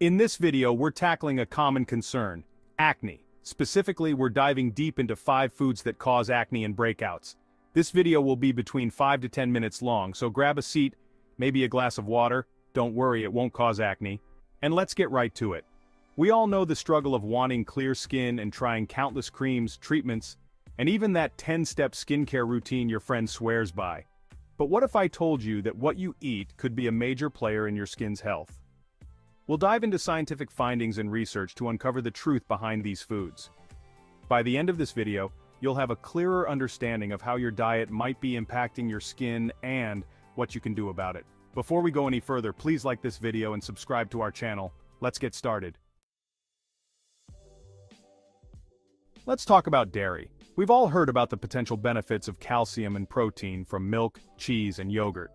In this video, we're tackling a common concern, acne. Specifically, we're diving deep into 5 foods that cause acne and breakouts. This video will be between 5 to 10 minutes long, so grab a seat, maybe a glass of water, don't worry, it won't cause acne, and let's get right to it. We all know the struggle of wanting clear skin and trying countless creams, treatments, and even that 10-step skincare routine your friend swears by. But what if I told you that what you eat could be a major player in your skin's health? We'll dive into scientific findings and research to uncover the truth behind these foods. By the end of this video, you'll have a clearer understanding of how your diet might be impacting your skin and what you can do about it. Before we go any further, please like this video and subscribe to our channel. Let's get started. Let's talk about dairy. We've all heard about the potential benefits of calcium and protein from milk, cheese, and yogurt.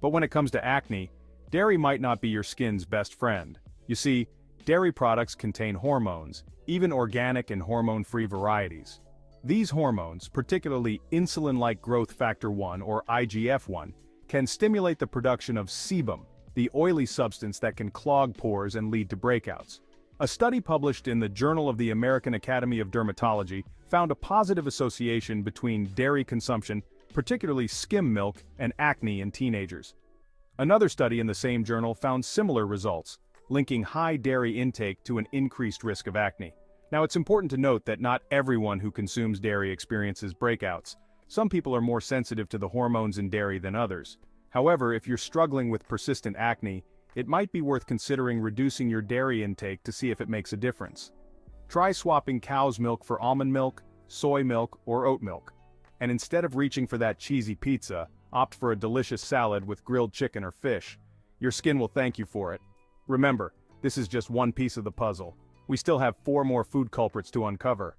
But when it comes to acne, dairy might not be your skin's best friend. You see, dairy products contain hormones, even organic and hormone-free varieties. These hormones, particularly insulin-like growth factor 1 or IGF-1, can stimulate the production of sebum, the oily substance that can clog pores and lead to breakouts. A study published in the Journal of the American Academy of Dermatology found a positive association between dairy consumption, particularly skim milk, and acne in teenagers. Another study in the same journal found similar results, linking high dairy intake to an increased risk of acne. Now, it's important to note that not everyone who consumes dairy experiences breakouts. Some people are more sensitive to the hormones in dairy than others. However, if you're struggling with persistent acne, it might be worth considering reducing your dairy intake to see if it makes a difference. Try swapping cow's milk for almond milk, soy milk, or oat milk. And instead of reaching for that cheesy pizza, opt for a delicious salad with grilled chicken or fish. Your skin will thank you for it. Remember, this is just one piece of the puzzle. We still have 4 more food culprits to uncover.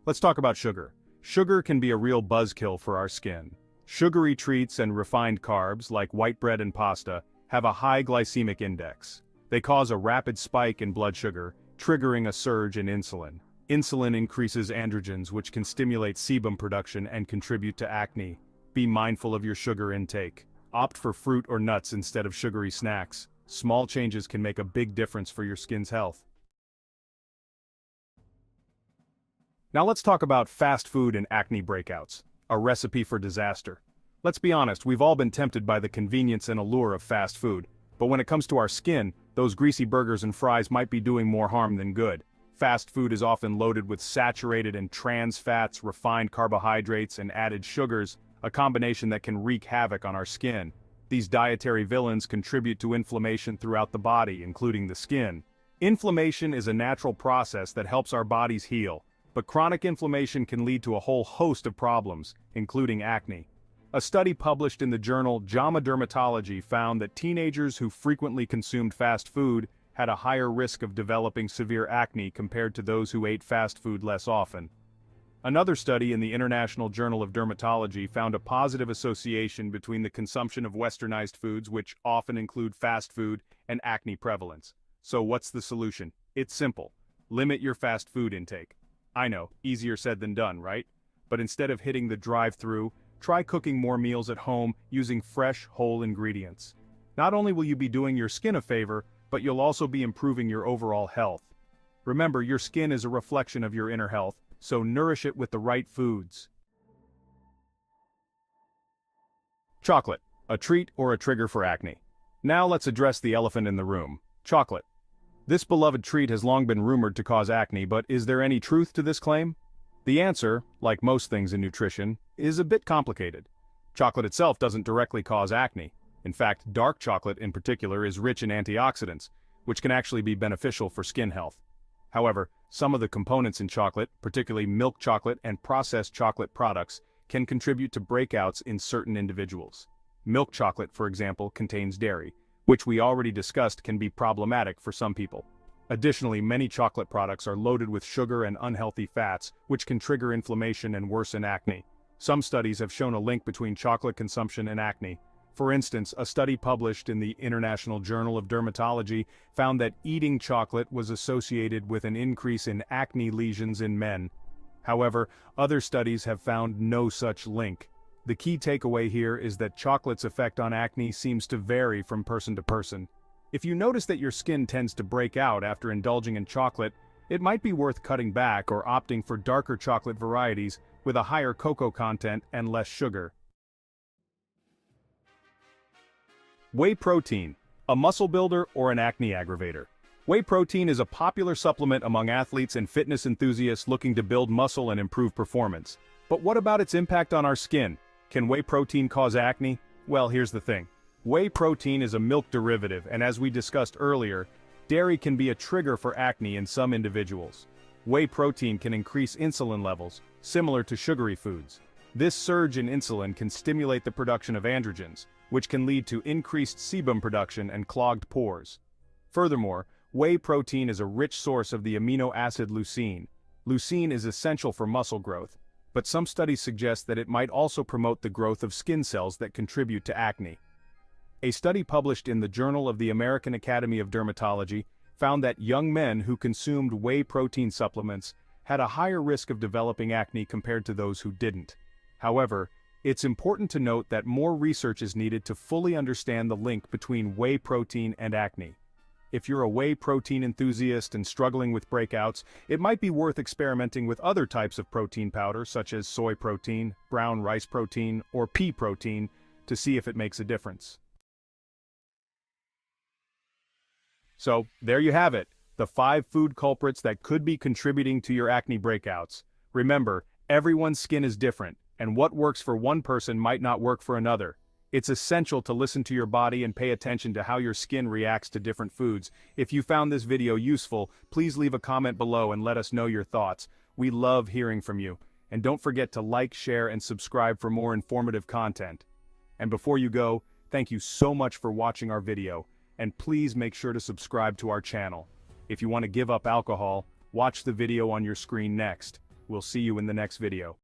Let's talk about sugar. Sugar can be a real buzzkill for our skin. Sugary treats and refined carbs, like white bread and pasta, have a high glycemic index. They cause a rapid spike in blood sugar, triggering a surge in insulin. Insulin increases androgens, which can stimulate sebum production and contribute to acne. Be mindful of your sugar intake. Opt for fruit or nuts instead of sugary snacks. Small changes can make a big difference for your skin's health. Now let's talk about fast food and acne breakouts, a recipe for disaster. Let's be honest, we've all been tempted by the convenience and allure of fast food, but when it comes to our skin, those greasy burgers and fries might be doing more harm than good. Fast food is often loaded with saturated and trans fats, refined carbohydrates, and added sugars, a combination that can wreak havoc on our skin. These dietary villains contribute to inflammation throughout the body, including the skin. Inflammation is a natural process that helps our bodies heal, but chronic inflammation can lead to a whole host of problems, including acne. A study published in the journal JAMA Dermatology found that teenagers who frequently consumed fast food had a higher risk of developing severe acne compared to those who ate fast food less often. Another study in the International Journal of Dermatology found a positive association between the consumption of westernized foods, which often include fast food, and acne prevalence. So what's the solution? It's simple. Limit your fast food intake. I know, easier said than done, right? But instead of hitting the drive-thru, try cooking more meals at home using fresh, whole ingredients. Not only will you be doing your skin a favor, but you'll also be improving your overall health. Remember, your skin is a reflection of your inner health, so nourish it with the right foods. Chocolate, a treat or a trigger for acne. Now let's address the elephant in the room, chocolate. This beloved treat has long been rumored to cause acne, but is there any truth to this claim? The answer, like most things in nutrition, is a bit complicated. Chocolate itself doesn't directly cause acne. In fact, dark chocolate in particular is rich in antioxidants, which can actually be beneficial for skin health. However, some of the components in chocolate, particularly milk chocolate and processed chocolate products, can contribute to breakouts in certain individuals. Milk chocolate, for example, contains dairy, which we already discussed can be problematic for some people. Additionally, many chocolate products are loaded with sugar and unhealthy fats, which can trigger inflammation and worsen acne. Some studies have shown a link between chocolate consumption and acne. For instance, a study published in the International Journal of Dermatology found that eating chocolate was associated with an increase in acne lesions in men. However, other studies have found no such link. The key takeaway here is that chocolate's effect on acne seems to vary from person to person. If you notice that your skin tends to break out after indulging in chocolate, it might be worth cutting back or opting for darker chocolate varieties with a higher cocoa content and less sugar. Whey protein, a muscle builder or an acne aggravator. Whey protein is a popular supplement among athletes and fitness enthusiasts looking to build muscle and improve performance. But what about its impact on our skin? Can whey protein cause acne? Well, here's the thing. Whey protein is a milk derivative, and as we discussed earlier, dairy can be a trigger for acne in some individuals. Whey protein can increase insulin levels, similar to sugary foods. This surge in insulin can stimulate the production of androgens, which can lead to increased sebum production and clogged pores. Furthermore, whey protein is a rich source of the amino acid leucine. Leucine is essential for muscle growth, but some studies suggest that it might also promote the growth of skin cells that contribute to acne. A study published in the Journal of the American Academy of Dermatology found that young men who consumed whey protein supplements had a higher risk of developing acne compared to those who didn't. However, it's important to note that more research is needed to fully understand the link between whey protein and acne. If you're a whey protein enthusiast and struggling with breakouts, it might be worth experimenting with other types of protein powder such as soy protein, brown rice protein, or pea protein to see if it makes a difference. So, there you have it, the 5 food culprits that could be contributing to your acne breakouts. Remember, everyone's skin is different, and what works for one person might not work for another. It's essential to listen to your body and pay attention to how your skin reacts to different foods. If you found this video useful, please leave a comment below and let us know your thoughts. We love hearing from you. And don't forget to like, share, and subscribe for more informative content. And before you go, thank you so much for watching our video, and please make sure to subscribe to our channel. If you want to give up alcohol, watch the video on your screen next. We'll see you in the next video.